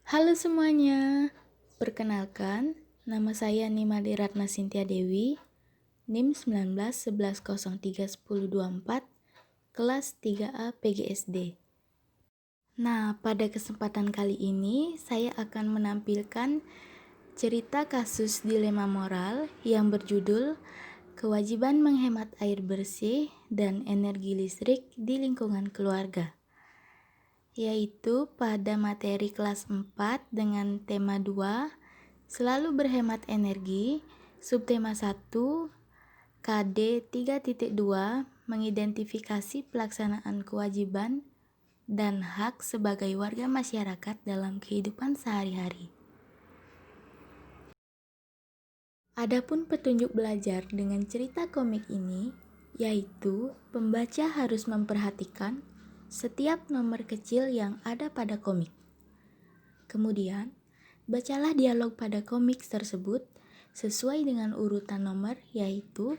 Halo semuanya, perkenalkan, nama saya Nimade Ratna Sintia Dewi, NIM 19 11 03 10 24, kelas 3A PGSD. Nah, pada kesempatan kali ini saya akan menampilkan cerita kasus dilema moral yang berjudul Kewajiban Menghemat Air Bersih dan Energi Listrik di Lingkungan Keluarga, yaitu pada materi kelas 4 dengan tema 2, selalu berhemat energi, subtema 1, KD 3.2, mengidentifikasi pelaksanaan kewajiban dan hak sebagai warga masyarakat dalam kehidupan sehari-hari. Adapun petunjuk belajar dengan cerita komik ini, yaitu pembaca harus memperhatikan setiap nomor kecil yang ada pada komik. Kemudian, bacalah dialog pada komik tersebut sesuai dengan urutan nomor, yaitu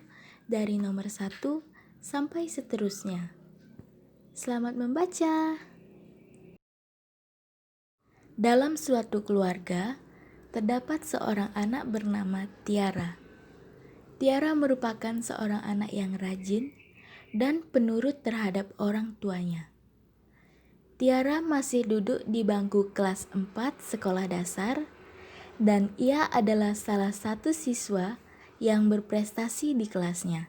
dari nomor 1 sampai seterusnya. Selamat membaca! Dalam suatu keluarga, terdapat seorang anak bernama Tiara. Tiara merupakan seorang anak yang rajin dan penurut terhadap orang tuanya. Tiara masih duduk di bangku kelas 4 sekolah dasar, dan ia adalah salah satu siswa yang berprestasi di kelasnya.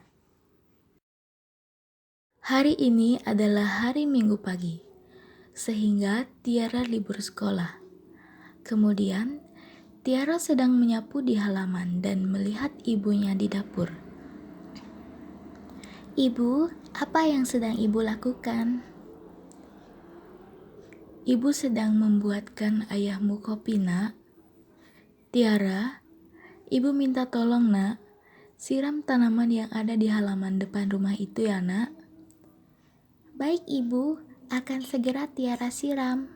Hari ini adalah hari Minggu pagi, sehingga Tiara libur sekolah. Kemudian, Tiara sedang menyapu di halaman dan melihat ibunya di dapur. "Ibu, apa yang sedang ibu lakukan?" "Ibu sedang membuatkan ayahmu kopi, nak." "Tiara, ibu minta tolong, nak, siram tanaman yang ada di halaman depan rumah itu ya, nak." "Baik, ibu, akan segera Tiara siram."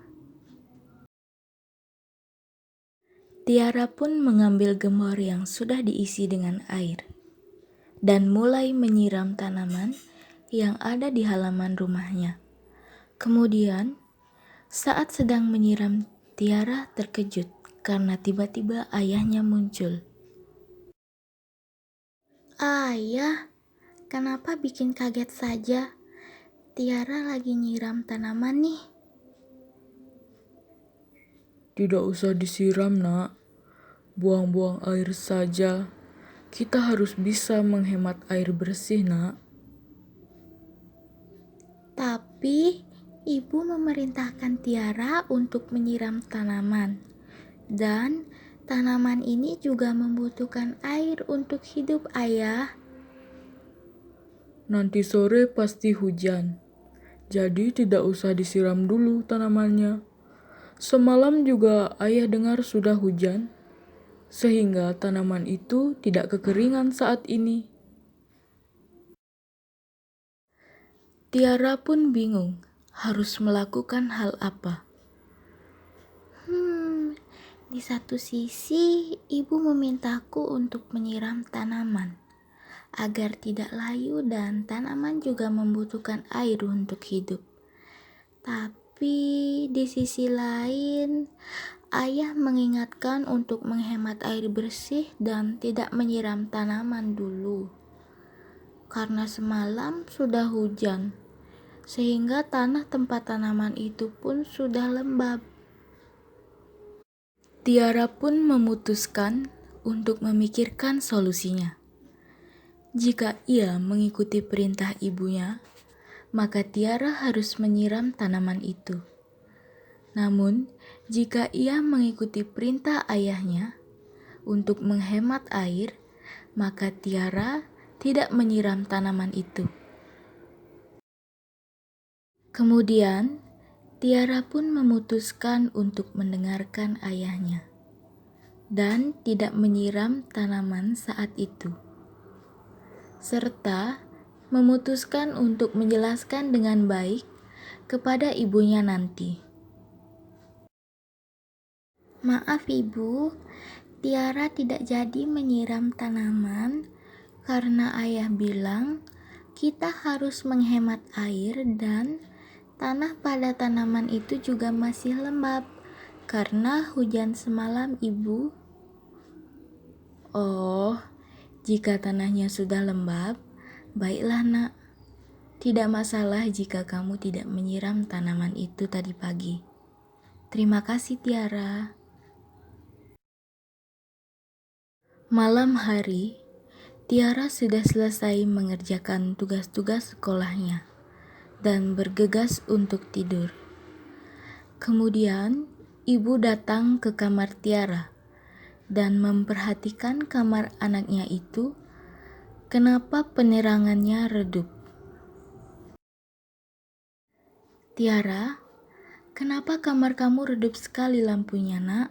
Tiara pun mengambil gembor yang sudah diisi dengan air dan mulai menyiram tanaman yang ada di halaman rumahnya. Kemudian, saat sedang menyiram, Tiara terkejut karena tiba-tiba ayahnya muncul. "Ayah, kenapa bikin kaget saja? Tiara lagi nyiram tanaman nih." Tidak usah disiram, nak. Buang-buang air saja. Kita harus bisa menghemat air bersih, nak. "Tapi ibu memerintahkan Tiara untuk menyiram tanaman, dan tanaman ini juga membutuhkan air untuk hidup, ayah." Nanti sore pasti hujan. Jadi tidak usah disiram dulu tanamannya. Semalam juga ayah dengar sudah hujan, sehingga tanaman itu tidak kekeringan saat ini. Tiara pun bingung harus melakukan hal apa. Di satu sisi ibu memintaku untuk menyiram tanaman agar tidak layu dan tanaman juga membutuhkan air untuk hidup. Tapi di sisi lain, ayah mengingatkan untuk menghemat air bersih dan tidak menyiram tanaman dulu. Karena semalam sudah hujan, sehingga tanah tempat tanaman itu pun sudah lembab. Tiara pun memutuskan untuk memikirkan solusinya. Jika ia mengikuti perintah ibunya, maka Tiara harus menyiram tanaman itu. Namun, jika ia mengikuti perintah ayahnya untuk menghemat air, maka Tiara tidak menyiram tanaman itu. Kemudian, Tiara pun memutuskan untuk mendengarkan ayahnya dan tidak menyiram tanaman saat itu, serta memutuskan untuk menjelaskan dengan baik kepada ibunya nanti. "Maaf ibu, Tiara tidak jadi menyiram tanaman karena ayah bilang kita harus menghemat air dan tanah pada tanaman itu juga masih lembab Karena hujan semalam, Ibu. Oh, jika tanahnya sudah lembab, baiklah nak. Tidak masalah jika kamu tidak menyiram tanaman itu tadi pagi. Terima kasih, Tiara. Malam hari, Tiara sudah selesai mengerjakan tugas-tugas sekolahnya dan bergegas untuk tidur. Kemudian, ibu datang ke kamar Tiara dan memperhatikan kamar anaknya itu. Kenapa penerangannya redup? Tiara, kenapa kamar kamu redup sekali lampunya, nak?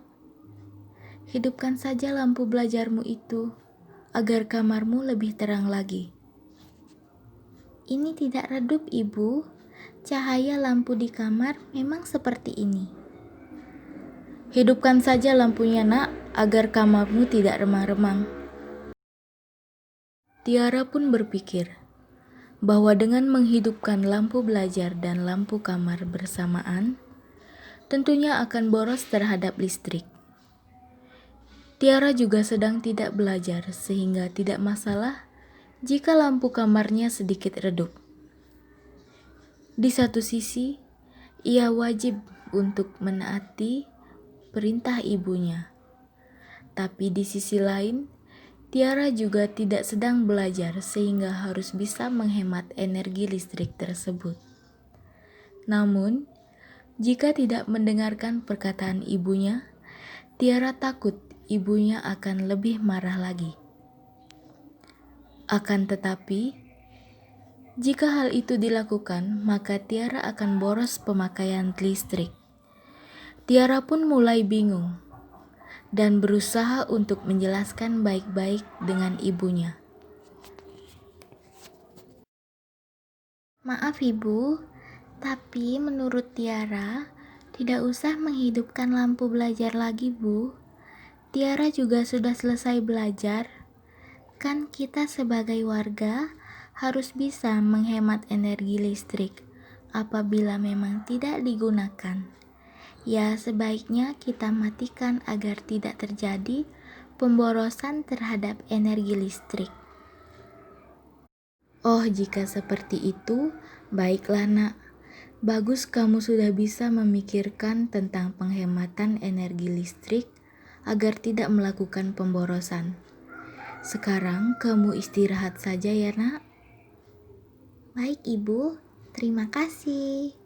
Hidupkan saja lampu belajarmu itu, agar kamarmu lebih terang lagi. Ini tidak redup, Ibu. Cahaya lampu di kamar memang seperti ini. Hidupkan saja lampunya, nak, agar kamarmu tidak remang-remang. Tiara pun berpikir bahwa dengan menghidupkan lampu belajar dan lampu kamar bersamaan, tentunya akan boros terhadap listrik. Tiara juga sedang tidak belajar, sehingga tidak masalah jika lampu kamarnya sedikit redup. Di satu sisi, ia wajib untuk menaati perintah ibunya. Tapi di sisi lain, Tiara juga tidak sedang belajar sehingga harus bisa menghemat energi listrik tersebut. Namun, jika tidak mendengarkan perkataan ibunya, Tiara takut ibunya akan lebih marah lagi. Akan tetapi, jika hal itu dilakukan, maka Tiara akan boros pemakaian listrik. Tiara pun mulai bingung dan berusaha untuk menjelaskan baik-baik dengan ibunya. Maaf, Ibu, tapi menurut Tiara, tidak usah menghidupkan lampu belajar lagi, Bu. Tiara juga sudah selesai belajar. Kan kita sebagai warga harus bisa menghemat energi listrik apabila memang tidak digunakan. Ya, sebaiknya kita matikan agar tidak terjadi pemborosan terhadap energi listrik. Oh, jika seperti itu, baiklah nak. Bagus kamu sudah bisa memikirkan tentang penghematan energi listrik agar tidak melakukan pemborosan. Sekarang kamu istirahat saja ya, nak. Baik, Ibu. Terima kasih.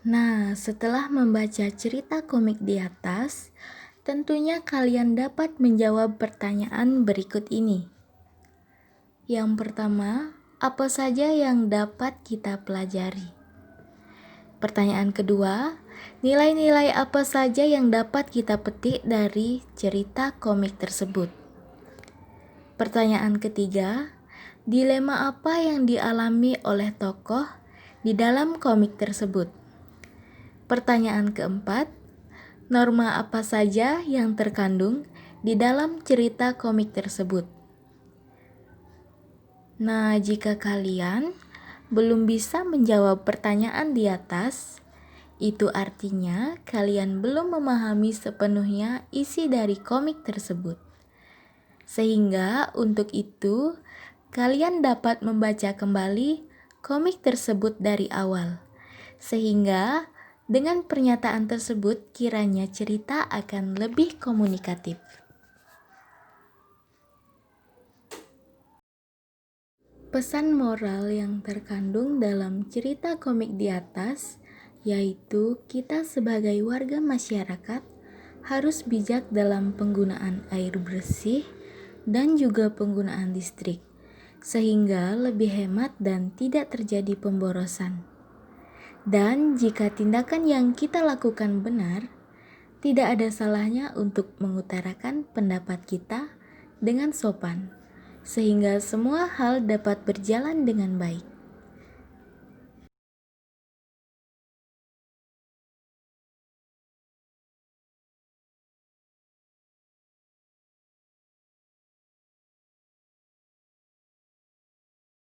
Nah, setelah membaca cerita komik di atas, tentunya kalian dapat menjawab pertanyaan berikut ini. Yang pertama, apa saja yang dapat kita pelajari? Pertanyaan kedua, nilai-nilai apa saja yang dapat kita petik dari cerita komik tersebut? Pertanyaan ketiga, dilema apa yang dialami oleh tokoh di dalam komik tersebut? Pertanyaan keempat, norma apa saja yang terkandung di dalam cerita komik tersebut? Nah, jika kalian belum bisa menjawab pertanyaan di atas, itu artinya kalian belum memahami sepenuhnya isi dari komik tersebut. Sehingga untuk itu, kalian dapat membaca kembali komik tersebut dari awal. Sehingga dengan pernyataan tersebut kiranya cerita akan lebih komunikatif. Pesan moral yang terkandung dalam cerita komik di atas yaitu kita sebagai warga masyarakat harus bijak dalam penggunaan air bersih dan juga penggunaan listrik, sehingga lebih hemat dan tidak terjadi pemborosan. Dan jika tindakan yang kita lakukan benar, tidak ada salahnya untuk mengutarakan pendapat kita dengan sopan, sehingga semua hal dapat berjalan dengan baik.